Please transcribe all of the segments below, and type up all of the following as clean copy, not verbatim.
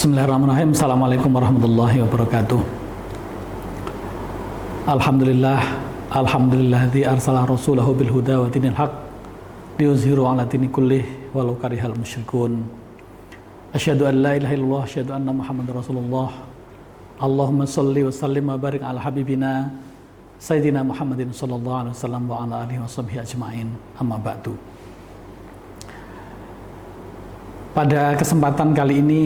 Bismillahirrahmanirrahim. Assalamualaikum warahmatullahi wabarakatuh. Alhamdulillah arsala rasulahu bil huda wa dinil haq liyuzhiru ala dini kullih walau karihal musyrikun. Asyhadu an la ilaha illallah, asyhadu anna Muhammadar Rasulullah. Allahumma shalli wa sallim wa barik ala habibina Sayyidina Muhammadin sallallahu alaihi wasallam wa ala alihi washabbihi ajmain. Amma ba'du. Pada kesempatan kali ini,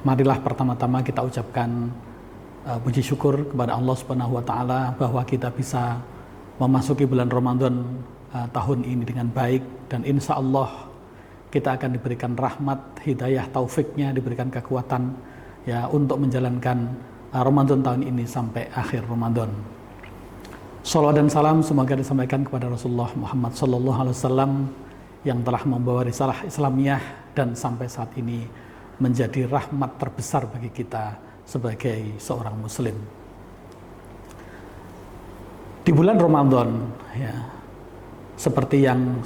marilah pertama-tama kita ucapkan puji syukur kepada Allah Subhanahu wa taala bahwa kita bisa memasuki bulan Ramadan tahun ini dengan baik, dan insya Allah kita akan diberikan rahmat, hidayah, taufiknya, diberikan kekuatan untuk menjalankan Ramadan tahun ini sampai akhir Ramadan. Shalawat dan salam semoga disampaikan kepada Rasulullah Muhammad sallallahu alaihi wasallam yang telah membawa risalah Islamiyah dan sampai saat ini menjadi rahmat terbesar bagi kita sebagai seorang muslim. Di bulan Ramadan, seperti yang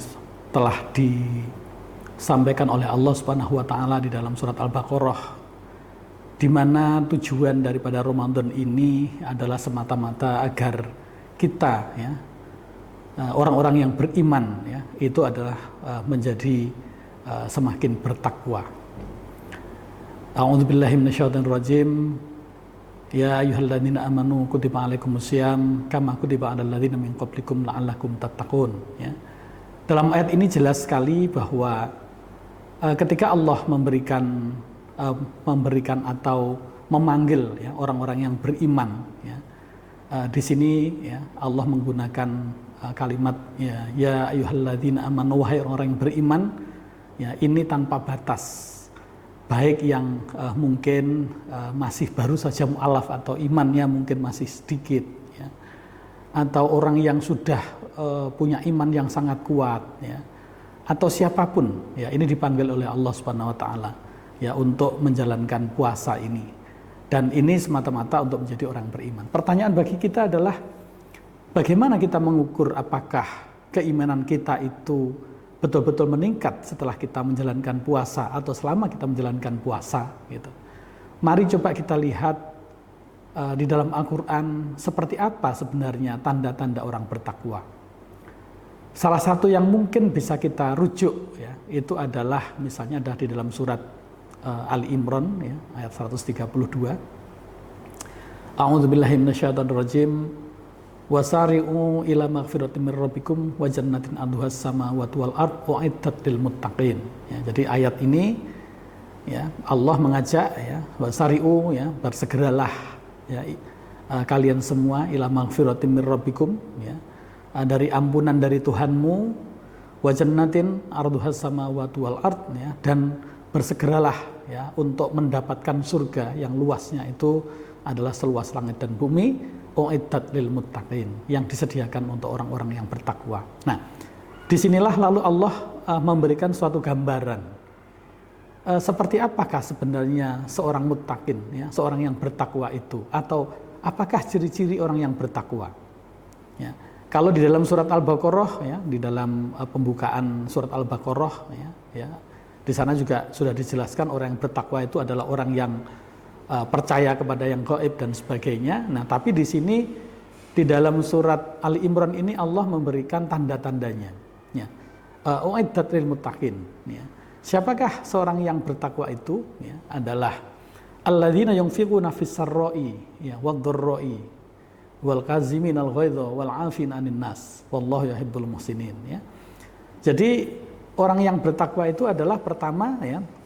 telah disampaikan oleh Allah Subhanahu wa taala di dalam surat Al-Baqarah, di mana tujuan daripada Ramadan ini adalah semata-mata agar kita, orang-orang yang beriman, itu adalah menjadi semakin bertakwa. A'udzubillahi minasyaitonir rajim. Ya ayyuhalladzina amanu kutiba alaikumusiyam kama kutiba alal ladzina min qablikum la'allakum tattaqun. Dalam ayat ini jelas sekali bahwa ketika Allah memberikan atau memanggil orang-orang yang beriman, di sini Allah menggunakan kalimat ya ayyuhalladzina amanu, wahai orang-orang yang beriman, ini tanpa batas. Baik yang mungkin masih baru saja mu'alaf atau imannya mungkin masih sedikit, atau orang yang sudah punya iman yang sangat kuat, atau siapapun, ini dipanggil oleh Allah Subhanahu wa taala untuk menjalankan puasa ini, dan ini semata-mata untuk menjadi orang beriman. Pertanyaan bagi kita adalah bagaimana kita mengukur apakah keimanan kita itu betul-betul meningkat setelah kita menjalankan puasa atau selama kita menjalankan puasa, gitu. Mari coba kita lihat di dalam Al-Quran seperti apa sebenarnya tanda-tanda orang bertakwa. Salah satu yang mungkin bisa kita rujuk, itu adalah misalnya ada di dalam surat Ali Imran, ayat 132. A'udzubillahi minasyaitonirrajim. Wasari'u ila maghfiratin mir rabbikum wa jannatin 'arduhas samawati wal ardh u'iddat lil muttaqin. Jadi ayat ini Allah mengajak wasari'u, bersegeralah kalian semua ila maghfiratin mir rabbikum, dari ampunan dari Tuhanmu, wa jannatin 'arduhas samawati wal ardh, dan bersegeralah untuk mendapatkan surga yang luasnya itu adalah seluas langit dan bumi, u'iddat lil muttaqin, yang disediakan untuk orang-orang yang bertakwa. Nah, disinilah lalu Allah memberikan suatu gambaran seperti apakah sebenarnya seorang muttaqin, seorang yang bertakwa itu, atau apakah ciri-ciri orang yang bertakwa. Kalau di dalam surat Al-Baqarah, di dalam pembukaan surat Al-Baqarah, di sana juga sudah dijelaskan orang yang bertakwa itu adalah orang yang percaya kepada yang gaib dan sebagainya. Nah, tapi di sini di dalam surat Ali Imran ini Allah memberikan tanda-tandanya. U'iddat lil muttaqin. Siapakah seorang yang bertakwa itu? Adalah alladzina yunfiquna fis sarra'i wad-dharra'i wal kaziminal ghaidha wal 'afina 'anil nas wallahu yuhibbul muhsinin. Jadi orang yang bertakwa itu adalah pertama,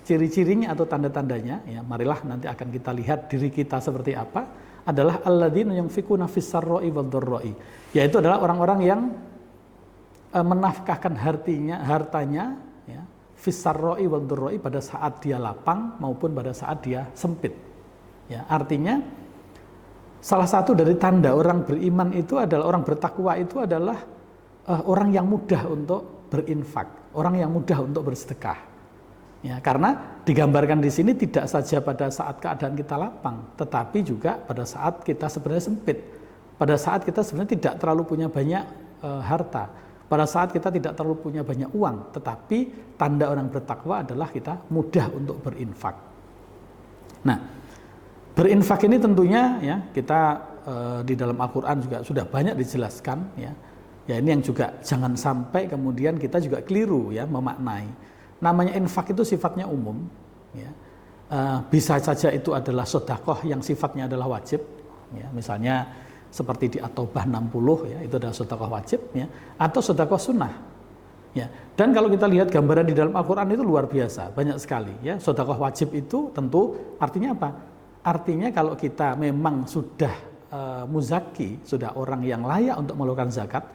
ciri-cirinya atau tanda-tandanya, marilah nanti akan kita lihat diri kita seperti apa, adalah alladzina yunfiquna fis sarra'i wad-dharra'i, yaitu adalah orang-orang yang menafkahkan hartanya fis sarra'i wad-dharra'i, pada saat dia lapang maupun pada saat dia sempit. Artinya salah satu dari tanda orang beriman itu adalah, orang bertakwa itu adalah orang yang mudah untuk berinfak, orang yang mudah untuk bersedekah. Karena digambarkan di sini tidak saja pada saat keadaan kita lapang, tetapi juga pada saat kita sebenarnya sempit, pada saat kita sebenarnya tidak terlalu punya banyak harta, pada saat kita tidak terlalu punya banyak uang, tetapi tanda orang bertakwa adalah kita mudah untuk berinfak. Nah, berinfak ini tentunya ya kita di dalam Al-Qur'an juga sudah banyak dijelaskan ya. Ya ini yang juga jangan sampai kemudian kita juga keliru ya memaknai. Namanya infak itu sifatnya umum ya. Bisa saja itu adalah sedekah yang sifatnya adalah wajib ya. Misalnya seperti di At-Taubah 60 ya, itu adalah sedekah wajib ya, atau sedekah sunnah. Ya. Dan kalau kita lihat gambaran di dalam Al-Qur'an itu luar biasa, banyak sekali ya. Sedekah wajib itu tentu artinya apa? Artinya kalau kita memang sudah muzaki, sudah orang yang layak untuk melakukan zakat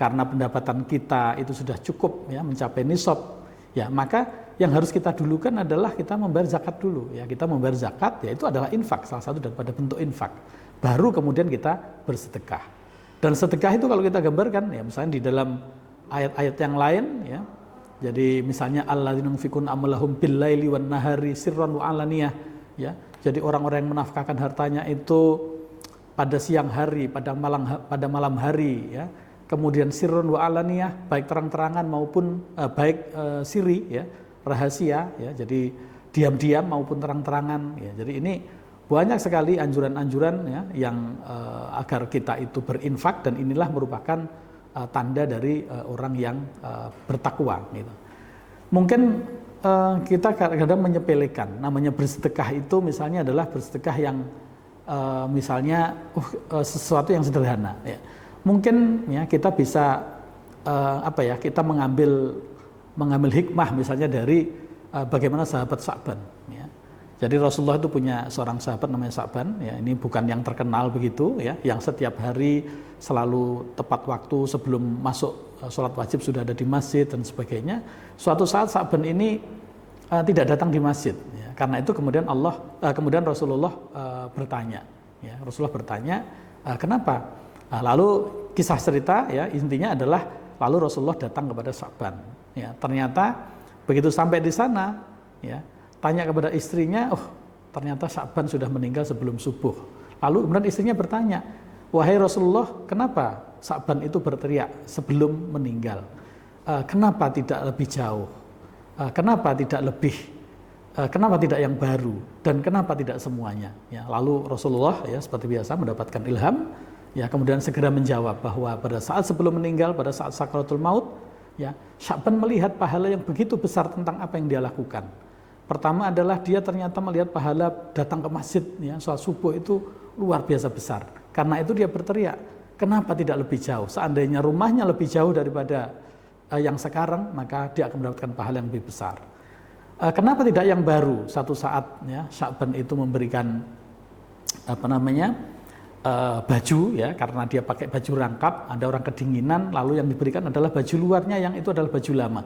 karena pendapatan kita itu sudah cukup ya mencapai nisab, ya maka yang harus kita dulukan adalah kita membayar zakat dulu ya. Kita membayar zakat ya itu adalah infak, salah satu daripada bentuk infak. Baru kemudian kita bersedekah. Dan sedekah itu kalau kita gambarkan ya misalnya di dalam ayat-ayat yang lain ya. Jadi misalnya alladzina yunfikun amwalahum bil laili wan nahari sirran wa alaniyah ya. Jadi orang-orang yang menafkahkan hartanya itu pada siang hari, pada malam hari ya. Kemudian sirrun wa alaniyah, baik terang-terangan maupun siri ya, rahasia ya. Jadi diam-diam maupun terang-terangan ya. Jadi ini banyak sekali anjuran-anjuran ya yang agar kita itu berinfak, dan inilah merupakan tanda dari orang yang bertakwa gitu. Mungkin kita kadang-kadang menyepelekan, namanya bersedekah itu misalnya adalah bersedekah yang misalnya sesuatu yang sederhana ya. Mungkin ya kita bisa kita mengambil hikmah misalnya dari bagaimana sahabat Sa'ban ya. Jadi Rasulullah itu punya seorang sahabat namanya Sa'ban ya, ini bukan yang terkenal begitu ya, yang setiap hari selalu tepat waktu sebelum masuk sholat wajib sudah ada di masjid dan sebagainya. Suatu saat Sa'ban ini tidak datang di masjid ya. Karena itu kemudian Rasulullah bertanya ya. Rasulullah bertanya kenapa? Lalu kisah cerita ya intinya adalah lalu Rasulullah datang kepada Sa'ban ya. Ternyata begitu sampai di sana ya, tanya kepada istrinya, ternyata Sa'ban sudah meninggal sebelum subuh. Lalu kemudian istrinya bertanya, wahai Rasulullah, kenapa Sa'ban itu berteriak sebelum meninggal? Kenapa tidak lebih jauh? Kenapa tidak yang baru? Dan kenapa tidak semuanya? Ya, lalu Rasulullah ya seperti biasa mendapatkan ilham, ya kemudian segera menjawab bahwa pada saat sebelum meninggal, pada saat sakaratul maut, ya Sa'ban melihat pahala yang begitu besar tentang apa yang dia lakukan. Pertama adalah dia ternyata melihat pahala datang ke masjid ya, sholat subuh itu luar biasa besar. Karena itu dia berteriak, kenapa tidak lebih jauh? Seandainya rumahnya lebih jauh daripada yang sekarang, maka dia akan mendapatkan pahala yang lebih besar. Kenapa tidak yang baru? Satu saat ya, Sa'ban itu memberikan baju ya, karena dia pakai baju rangkap, ada orang kedinginan, lalu yang diberikan adalah baju luarnya yang itu adalah baju lama.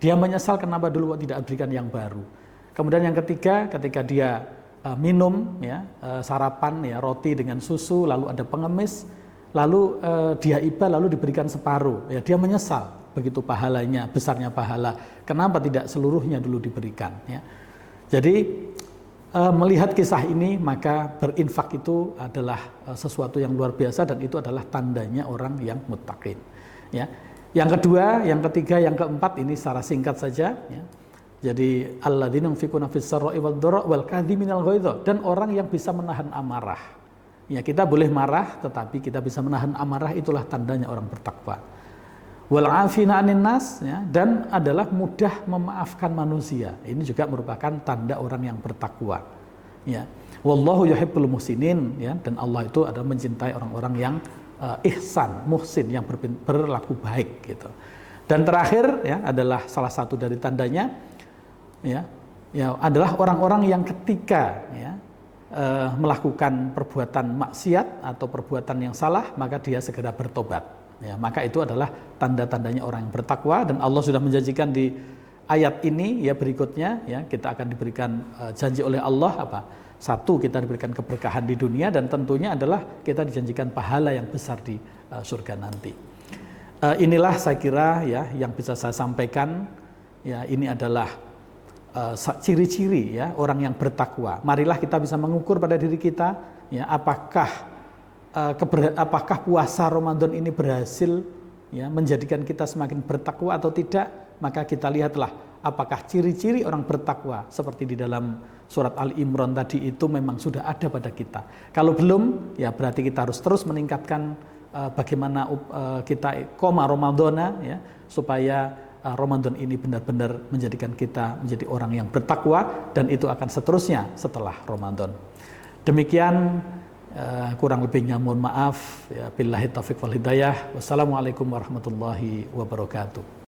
Dia menyesal kenapa dulu tidak diberikan yang baru. Kemudian yang ketiga, ketika dia minum ya, sarapan ya, roti dengan susu, lalu ada pengemis, lalu dia iba lalu diberikan separuh ya, dia menyesal begitu pahalanya, besarnya pahala, kenapa tidak seluruhnya dulu diberikan ya. Jadi melihat kisah ini maka berinfak itu adalah sesuatu yang luar biasa, dan itu adalah tandanya orang yang muttaqin ya. Yang kedua, yang ketiga, yang keempat ini secara singkat saja ya. Jadi alladzina yunfikuna fis-sarra'i wad-dharra wal kadhiminal ghaidha, dan orang yang bisa menahan amarah. Ya, kita boleh marah tetapi kita bisa menahan amarah, itulah tandanya orang bertakwa. Wal 'afina 'anil nas ya, dan adalah mudah memaafkan manusia. Ini juga merupakan tanda orang yang bertakwa. Ya. Wallahu yuhibbul muhsinin ya, dan Allah itu adalah mencintai orang-orang yang ihsan, muhsin, yang berlaku baik gitu. Dan terakhir ya adalah salah satu dari tandanya ya adalah orang-orang yang ketika ya melakukan perbuatan maksiat atau perbuatan yang salah maka dia segera bertobat. Ya, maka itu adalah tanda-tandanya orang yang bertakwa, dan Allah sudah menjanjikan di ayat ini ya berikutnya ya, kita akan diberikan janji oleh Allah apa? Satu, kita diberikan keberkahan di dunia, dan tentunya adalah kita dijanjikan pahala yang besar di surga nanti. Inilah saya kira ya yang bisa saya sampaikan ya, ini adalah ciri-ciri ya orang yang bertakwa. Marilah kita bisa mengukur pada diri kita ya, apakah puasa Ramadan ini berhasil ya menjadikan kita semakin bertakwa atau tidak. Maka kita lihatlah apakah ciri-ciri orang bertakwa seperti di dalam surat Ali Imran tadi itu memang sudah ada pada kita. Kalau belum, ya berarti kita harus terus meningkatkan bagaimana kita qoma Ramadhana, ya, supaya Ramadan ini benar-benar menjadikan kita menjadi orang yang bertakwa, dan itu akan seterusnya setelah Ramadan. Demikian, kurang lebihnya mohon maaf, ya, billahi taufiq wal hidayah. Wassalamualaikum warahmatullahi wabarakatuh.